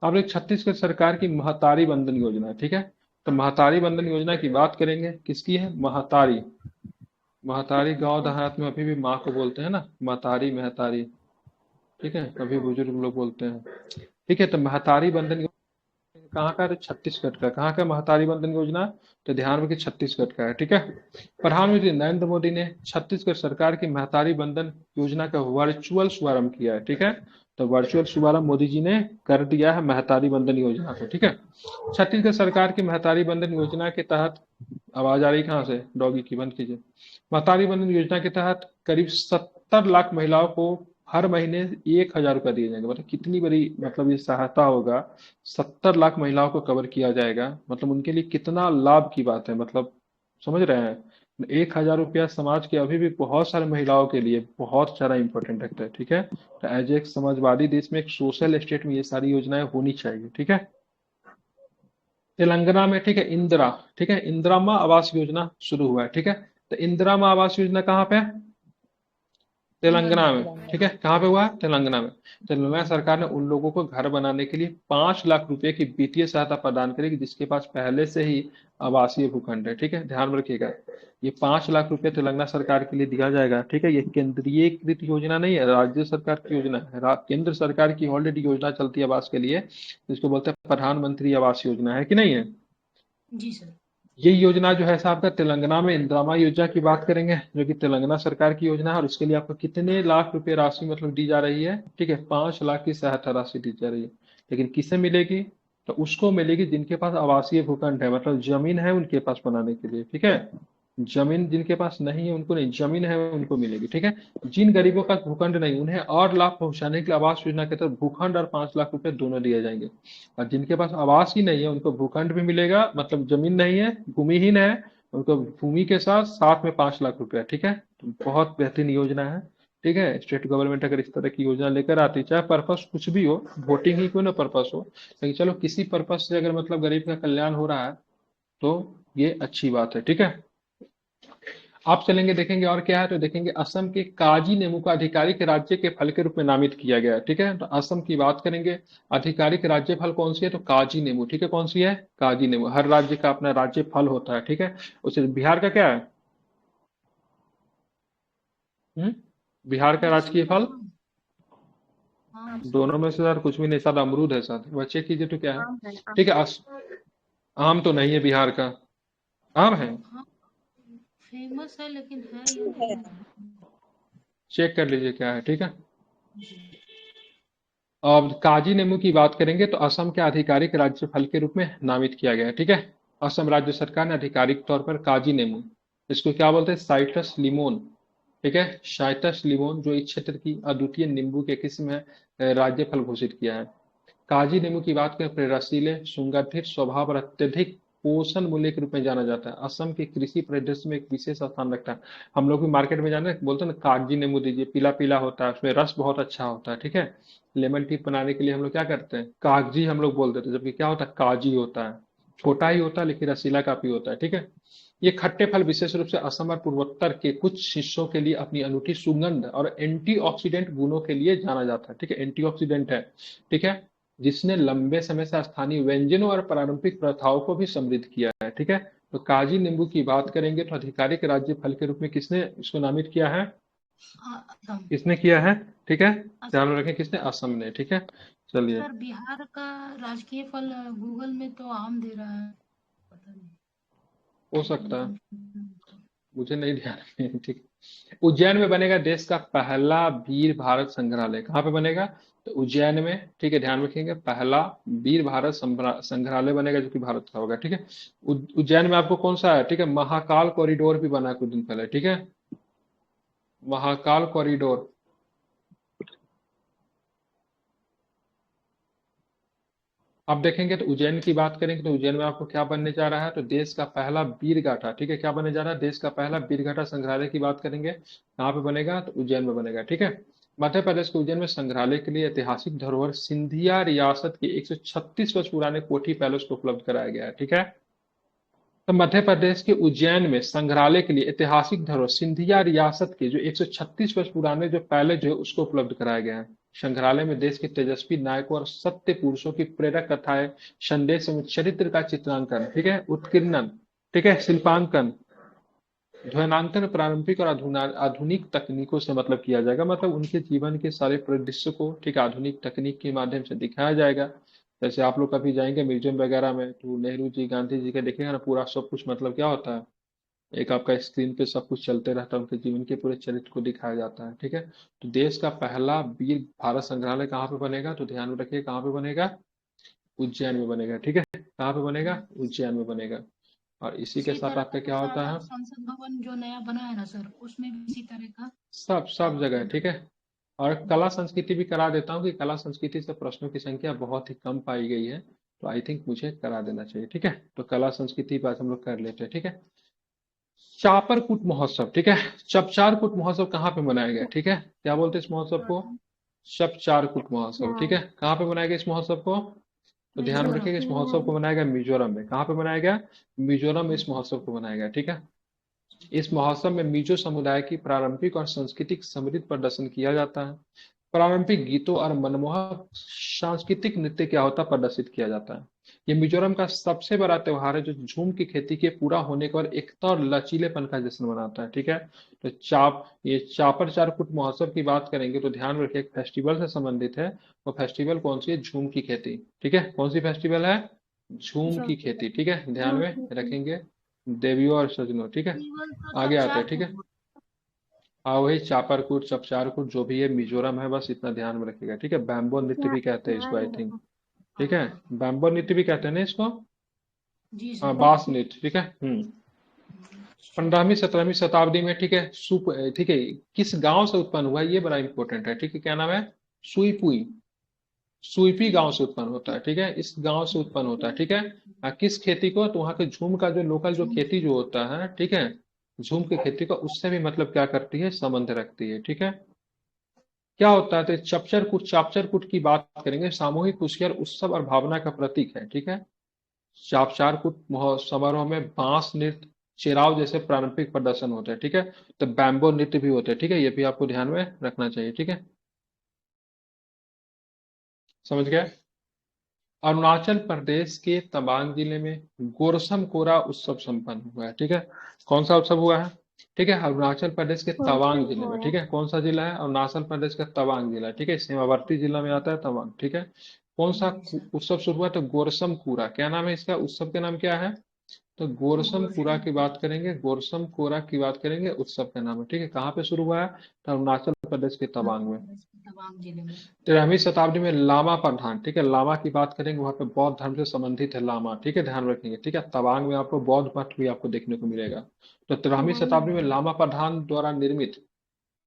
अब एक छत्तीसगढ़ सरकार की महतारी बंधन योजना है। ठीक है, तो महतारी बंधन योजना की बात करेंगे, किसकी है, महतारी। महतारी गांव देहात में अभी भी माँ को बोलते हैं ना, महतारी महतारी। ठीक है, कभी बुजुर्ग लोग बोलते हैं। ठीक है, तो महतारी बंधन कहाँ का है, तो छत्तीसगढ़ का। कहाँ का महतारी बंधन योजना, तो ध्यान रखिए छत्तीसगढ़ का है। ठीक है, प्रधानमंत्री नरेंद्र मोदी ने छत्तीसगढ़ सरकार की महतारी बंधन योजना का वर्चुअल शुभारंभ किया है। ठीक है, तो वर्चुअल शुभारंभ मोदी जी ने कर दिया है महतारी बंधन योजना को। ठीक है, छत्तीसगढ़ सरकार की महतारी बंधन योजना के तहत, आवाज आ रही कहाँ से, डॉगी की, बंद कीजिए। महतारी बंधन योजना के तहत करीब 70 लाख महिलाओं को हर महीने 1,000 रुपया दिए जाएंगे। मतलब कितनी बड़ी, मतलब ये सहायता होगा, 70 लाख महिलाओं को कवर किया जाएगा। मतलब उनके लिए कितना लाभ की बात है, मतलब समझ रहे हैं। 1,000 रुपया समाज के अभी भी बहुत सारे महिलाओं के लिए बहुत सारा इंपॉर्टेंट रखता है। ठीक है, तो एज एक समाजवादी देश में, एक सोशल स्टेट में ये सारी योजनाएं होनी चाहिए। ठीक है, तेलंगाना में, ठीक है, इंदिरा, ठीक है, इंदिरा माँ आवास योजना शुरू हुआ है। ठीक है, तो इंदिरा माँ आवास योजना कहाँ पे है, तेलंगाना में। तेलंगाना। ठीक है, कहाँ पे हुआ है, तेलंगाना में। तेलंगाना सरकार ने उन लोगों को घर बनाने के लिए 5 लाख रुपए की वित्तीय सहायता प्रदान करेगी जिसके पास पहले से ही आवासीय भूखंड है। ठीक है, ध्यान में रखिएगा, ये 5 लाख रुपए तेलंगाना सरकार के लिए दिया जाएगा। ठीक है, ये केंद्रीयकृत योजना नहीं है, राज्य सरकार की योजना है। केंद्र सरकार की ऑलरेडी योजना चलती है आवास के लिए, जिसको बोलते हैं प्रधानमंत्री आवास योजना, है कि नहीं है। जी सर। ये योजना जो है साहब, आपका तेलंगाना में इंदिरा योजना की बात करेंगे, जो कि तेलंगाना सरकार की योजना है, और इसके लिए आपको कितने लाख रुपए राशि मतलब दी जा रही है। ठीक है, 5 लाख की सहायता राशि दी जा रही है। लेकिन किसे मिलेगी, तो उसको मिलेगी जिनके पास आवासीय भूखंड है, मतलब जमीन है उनके पास बनाने के लिए। ठीक है, जमीन जिनके पास नहीं है उनको नहीं, जमीन है उनको मिलेगी। ठीक है, जिन गरीबों का भूखंड नहीं, उन्हें और लाभ पहुंचाने के लिए आवास योजना के तहत भूखंड और 5 लाख रुपए दोनों दिए जाएंगे। और जिनके पास आवास ही नहीं है उनको भूखंड भी मिलेगा, मतलब जमीन नहीं है, भूमिहीन है, उनको भूमि के साथ साथ में 5 लाख रुपया। ठीक है, तो बहुत बेहतरीन योजना है। ठीक है, स्टेट गवर्नमेंट अगर इस तरह की योजना लेकर आती, चाहे पर्पस कुछ भी हो, वोटिंग ही क्यों ना पर्पस हो, लेकिन चलो किसी पर्पस से अगर मतलब गरीब का कल्याण हो रहा है तो ये अच्छी बात है। ठीक है, आप चलेंगे देखेंगे और क्या है, तो देखेंगे असम के काजी नेमू का आधिकारिक राज्य के फल के रूप में नामित किया गया है। ठीक है, तो असम की बात करेंगे, आधिकारिक राज्य फल कौन सी है, तो काजी नेमू। ठीक है, कौन सी है, काजी नेमू। हर राज्य का अपना राज्य फल होता है। ठीक है, उसे बिहार का क्या है, हम्म बिहार का असम राजकीय का फल, आम सर। दोनों में से यार कुछ भी नहीं, शायद अमरूद है, शायद वो चेक कीजिए तो क्या है। आम है आम। ठीक है, आम तो नहीं है बिहार का। आम है, हाँ, फेमस है लेकिन है या नहीं है। चेक कर लीजिए क्या है, ठीक है। जी। अब काजी नींबू की बात करेंगे तो असम के आधिकारिक राज्य फल के रूप में नामित किया गया है, ठीक है। असम राज्य सरकार ने आधिकारिक तौर पर काजी नींबू, इसको क्या बोलते हैं, साइट्रस लिमोन, ठीक है, साइट्रस लिमोन, जो इस क्षेत्र की अद्वितीय नींबू के किस्म है, राज्य फल घोषित किया है। काजी नींबू की बात करें, रसीले, सुगंधित स्वभाव और अत्यधिक पोषण मूल्य के रूप में जाना जाता है। असम के कृषि परिदृश्य में एक विशेष स्थान रखता है। हम लोग भी मार्केट में जाते हैं, बोलते हैं ना कागजी नींबू दीजिए, पीला पीला होता है, उसमें रस बहुत अच्छा होता है, ठीक है। लेमन टी बनाने के लिए हम लोग क्या करते हैं, कागजी हम लोग बोल देते हैं, जबकि क्या होता है, काजी होता है। छोटा ही होता है लेकिन रसीला काफी होता है, ठीक है। ये खट्टे फल विशेष रूप से असम और पूर्वोत्तर के कुछ हिस्सों के लिए अपनी अनूठी सुगंध और एंटीऑक्सीडेंट गुणों के लिए जाना जाता है, ठीक है, एंटीऑक्सीडेंट है, ठीक है, जिसने लंबे समय से स्थानीय व्यंजनों और पारंपरिक प्रथाओं को भी समृद्ध किया है, ठीक है। तो काजी नींबू की बात करेंगे तो आधिकारिक राज्य फल के रूप में किसने इसको नामित किया है, असम। किसने किया है, ठीक है। ध्यान असम। में रखें, किसने, असम ने, ठीक है। चलिए, सर बिहार का राजकीय फल गूगल में तो आम दे रहा है, पता नहीं, हो इसलिए सकता है, कंफ्यूजन। मुझे नहीं ध्यान में, ठीक। उज्जैन में बनेगा देश का पहला वीर भारत संग्रहालय, कहाँ पे बनेगा, तो उज्जैन में, ठीक है, ध्यान रखेंगे, पहला वीर भारत संग्रहालय बनेगा जो कि भारत का होगा, ठीक है। उज्जैन में आपको कौन सा है, ठीक है, महाकाल कॉरिडोर भी बना है कुछ दिन पहले, ठीक है, महाकाल कॉरिडोर। अब देखेंगे तो उज्जैन की बात करेंगे तो उज्जैन में आपको क्या बनने जा रहा है, तो देश का पहला वीरगाथा, ठीक है, क्या बनने जा रहा है, देश का पहला वीरगाथा संग्रहालय की बात करेंगे, कहाँ पे बनेगा, तो उज्जैन में बनेगा, ठीक है। मध्य प्रदेश के उज्जैन में संग्रहालय के लिए ऐतिहासिक धरोहर सिंधिया रियासत के 136 वर्ष पुराने कोठी पैलेस को उपलब्ध कराया गया है, ठीक है। तो मध्य प्रदेश के उज्जैन में संग्रहालय के लिए ऐतिहासिक धरोहर सिंधिया रियासत के जो 136 वर्ष पुराने जो पैलेस जो है उसको उपलब्ध कराया गया है। संग्रहालय में देश के तेजस्वी नायकों और सत्य पुरुषों की प्रेरक कथाएं, संदेश एवं चरित्र का चित्रांकन, ठीक है, उत्कीर्णन, ठीक है, शिल्पांकन, ध्वनांकन प्रारंभिक और आधुनिक तकनीकों से मतलब किया जाएगा, मतलब उनके जीवन के सारे परिदृश्य को, ठीक है, आधुनिक तकनीक के माध्यम से दिखाया जाएगा। जैसे आप लोग कभी जाएंगे म्यूजियम वगैरह में तो नेहरू जी, गांधी जी का देखेंगे ना, पूरा सब कुछ मतलब क्या होता है, एक आपका स्क्रीन पे सब कुछ चलते रहता है, उनके जीवन के पूरे चरित्र को दिखाया जाता है, ठीक है। तो देश का पहला वीर भारत संग्रहालय कहाँ पे बनेगा, तो ध्यान में रखिए कहाँ पे बनेगा, उज्जैन में बनेगा, ठीक है, कहाँ पे बनेगा, उज्जैन में बनेगा। और इसी के इसी साथ तरह आपका क्या होता का है, संसद भवन जो नया बना है ना सर, उसमें भी इसी तरह का सब सब जगह, ठीक है। और कला संस्कृति भी करा देता हूँ कि कला संस्कृति से प्रश्नों की संख्या बहुत ही कम पाई गई है, तो आई थिंक मुझे करा देना चाहिए, ठीक है। तो कला संस्कृति बात हम लोग कर लेते हैं, ठीक है। चापरकूट महोत्सव, ठीक है, चपचारकूट महोत्सव कहाँ पे मनाया गया, ठीक है, क्या बोलते हैं इस महोत्सव को, चपचारकूट महोत्सव, ठीक है, कहाँ पे मनाया गया इस महोत्सव को, तो ध्यान में मिजोरम। रखिएगा इस महोत्सव को मनाया गया मिजोरम में, कहाँ पे मनाया गया, मिजोरम में इस महोत्सव को मनाया गया, ठीक है। इस महोत्सव में मिजो समुदाय की पारंपरिक और सांस्कृतिक समृद्ध प्रदर्शन किया जाता है। पारंपरिक गीतों और मनमोहक सांस्कृतिक नृत्य क्या होता है, प्रदर्शित किया जाता है। ये मिजोरम का सबसे बड़ा त्योहार है जो झूम की खेती के पूरा होने के बाद एकता और लचीलेपन का जश्न मनाता है, ठीक है। तो ये चापर चारकुट महोत्सव की बात करेंगे तो ध्यान रखिए एक फेस्टिवल से संबंधित है। वो फेस्टिवल कौन सी है, झूम की खेती, ठीक है, कौन सी फेस्टिवल है, झूम की खेती, ठीक है, ध्यान में रखेंगे, देवियों और सजनों, ठीक है। फेस्टिवल तो आगे आते चपचार हैं, ठीक है। कूट। हाँ वही चापरकूट चपचारकूट जो भी है मिजोरम है, बस इतना ध्यान में रखिएगा, ठीक है। बैम्बो नृत्य भी कहते हैं इसको आई थिंक, ठीक है, हाँ। बैम्बो नृत्य भी कहते हैं ना इसको। जी हाँ सर। बास नृत्य, ठीक है। 15वीं 17वीं शताब्दी में, ठीक है, ठीक है, किस गांव से उत्पन्न हुआ है, ये बड़ा इंपॉर्टेंट है, ठीक है, क्या नाम है, सुईपुई, सुईपी गांव से उत्पन्न होता है, ठीक है, इस गांव से उत्पन्न होता है, ठीक है। किस खेती को, तो वहाँ के झूम का जो लोकल जो खेती जो होता है, ठीक है, झूम की खेती को उससे भी मतलब क्या करती है, संबंध रखती है, ठीक है। क्या होता है, तो चापचरकूट की बात करेंगे, सामूहिक कुशियार उत्सव और भावना का प्रतीक है, ठीक है। चापचारकूट समारोह में बांस नृत्य, चिराव जैसे पारंपरिक प्रदर्शन होते हैं, ठीक है। तो बैम्बो नृत्य भी होते हैं, ठीक है, ये भी आपको ध्यान में रखना चाहिए, ठीक है, समझ गए। अरुणाचल प्रदेश के तवांग जिले में गोरसम कोरा उत्सव संपन्न हुआ है, ठीक है, कौन सा उत्सव हुआ है, ठीक है, अरुणाचल प्रदेश के तवांग अच्छा। जिले में, ठीक है, कौन सा जिला है? अरुणाचल प्रदेश का तवांग जिला, ठीक है, सीमावर्ती जिला में आता है तवांग, ठीक है। कौन सा जी सर। उत्सव शुरू हुआ? तो गोरसम कूरा, क्या नाम है इसका? उत्सव का नाम क्या है? तो गोरसम कूरा गोरसम। की बात करेंगे, गोरसम कोरा की बात करेंगे, उत्सव का नाम है, ठीक है। कहाँ पे शुरू हुआ है? तो अरुणाचल प्रदेश के तवांग आंध्र में। प्रदेश के तवांग जिले में। 13वीं शताब्दी में लामा प्रधान, ठीक है, लामा की बात करेंगे, वहां पे बौद्ध धर्म से संबंधित है लामा, ठीक है, ध्यान रखेंगे, ठीक है। तवांग में आपको बौद्ध मठ भी आपको देखने को मिलेगा। तो 13वीं शताब्दी में लामा प्रधान द्वारा निर्मित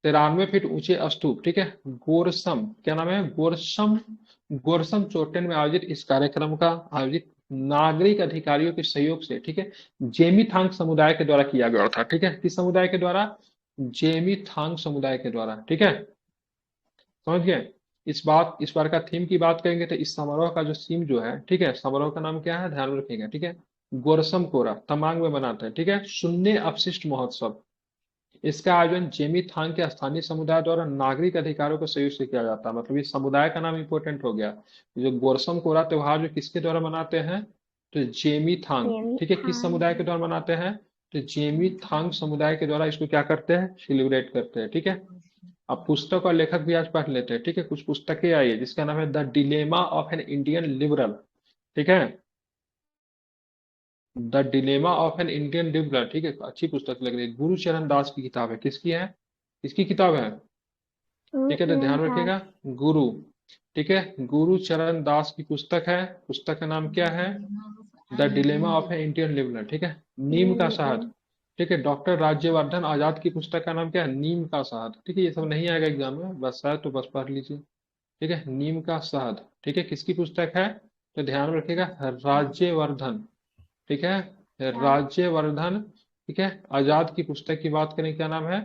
93 फीट ऊंचे स्तूप, ठीक है, गोरसम, क्या नाम है? गोरसम, गोरसम चोटेन में आयोजित इस कार्यक्रम का आयोजित नागरिक अधिकारियों के सहयोग से, ठीक है, जेमी थांग समुदाय के द्वारा किया गया था, ठीक है। किस समुदाय के द्वारा? जेमी थांग समुदाय के द्वारा, ठीक है, समझ गए। इस बार का थीम की बात करेंगे तो इस समारोह का जो थीम जो है, ठीक है, समारोह का नाम क्या है? ध्यान में रखिएगा, ठीक है। गोरसम कोरा तमांग में मनाते हैं, ठीक है। शून्य अपशिष्ट महोत्सव, इसका आयोजन जेमी थांग के स्थानीय समुदाय द्वारा नागरिक अधिकारों के सहयोग से किया जाता है, मतलब इस समुदाय का नाम इंपॉर्टेंट हो गया। जो गोरसम कोरा त्योहार जो किसके द्वारा मनाते हैं? तो जेमी थांग, जेमी ठीक है, किस थान। समुदाय के द्वारा मनाते हैं? तो जेमी थांग समुदाय के द्वारा इसको क्या करते हैं? सेलिब्रेट करते हैं, ठीक है। अब पुस्तक और लेखक भी आज पढ़ लेते हैं, ठीक है। कुछ पुस्तकें आई है जिसका नाम है the dilemma of an Indian liberal, ठीक है, the dilemma of an Indian liberal, ठीक है, अच्छी पुस्तक लग रही है। गुरुचरण दास की किताब है, किसकी है? किसकी किताब है? ठीक है, तो ध्यान रखिएगा, गुरु, ठीक है, गुरुचरण दास की पुस्तक है। पुस्तक का नाम क्या है? The an dilemma Indian of an Indian liberal, ठीक है। नीम का शहद, लिबरल। ठीक है, डॉक्टर राज्यवर्धन आजाद की पुस्तक का नाम क्या है? नीम का शहद, ठीक है, ये सब नहीं आएगा एग्जाम में, बस है तो बस पढ़ लीजिए, ठीक है। नीम का शहद, ठीक है, किसकी पुस्तक है? तो ध्यान रखिएगा, राज्यवर्धन, ठीक है, राज्यवर्धन, ठीक है, आजाद की पुस्तक की बात करें, क्या नाम है?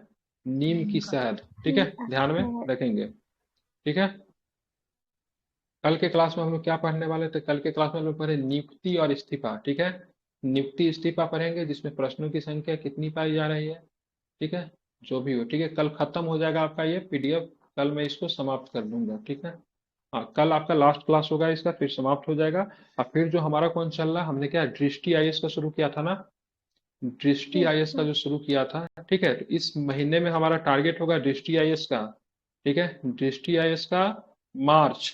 नीम नीम की का शहद, ठीक है, ध्यान में शहद। रखेंगे, ठीक है। कल के क्लास में हम लोग क्या पढ़ने वाले थे? कल के क्लास में हम लोग पढ़े नियुक्ति और इस्तीफा, ठीक है। नियुक्ति इस्तीफा पढ़ेंगे जिसमें प्रश्नों की संख्या कितनी पाई जा रही है, ठीक है, जो भी हो, ठीक है। कल खत्म हो जाएगा आपका ये पीडीएफ, कल मैं इसको समाप्त कर दूंगा, ठीक है। हाँ, कल आपका लास्ट क्लास होगा इसका, फिर समाप्त हो जाएगा। और फिर जो हमारा कौन चल रहा है, हमने क्या दृष्टि आईएएस का शुरू किया था ना, दृष्टि यस आईएएस का सर। जो शुरू किया था, ठीक है, तो इस महीने में हमारा टारगेट होगा दृष्टि आईएएस का, ठीक है, दृष्टि आईएएस का मार्च,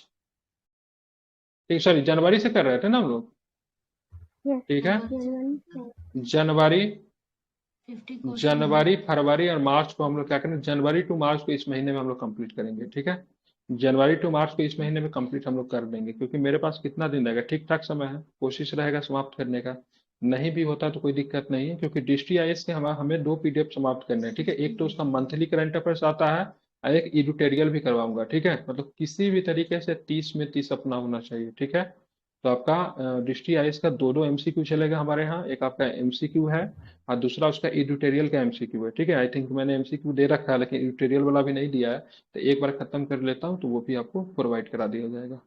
ठीक, सॉरी जनवरी से कर रहे थे ना हम लोग, यस ठीक है, जनवरी से। जनवरी, 50 क्वेश्चन है। जनवरी फरवरी और मार्च को हम लोग क्या करेंगे, जनवरी टू मार्च को इस महीने में हम लोग कंप्लीट करेंगे, ठीक है। जनवरी टू मार्च को इस महीने में कंप्लीट हम लोग कर देंगे, क्योंकि मेरे पास कितना दिन रहेगा, ठीक ठाक समय है, कोशिश रहेगा समाप्त करने का। नहीं भी होता तो कोई दिक्कत नहीं है, क्योंकि डिस्ट्री आईएएस के हमें दो पीडीएफ समाप्त करने हैं, ठीक है। एक तो उसका मंथली करंट अफेयर्स आता है और एक एडिटोरियल भी करवाऊंगा, ठीक है, मतलब किसी भी तरीके से 30 में 30 अपना होना चाहिए, ठीक है। तो आपका डिस्ट्री आईएएस का दो दो एमसीक्यू चलेगा हमारे यहाँ, एक आपका एमसीक्यू है और दूसरा उसका एडिटोरियल का एमसीक्यू है, ठीक है। आई थिंक मैंने एमसीक्यू दे रखा है लेकिन एडिटोरियल वाला भी नहीं दिया है, तो एक बार खत्म कर लेता हूँ तो वो भी आपको प्रोवाइड करा दिया जाएगा।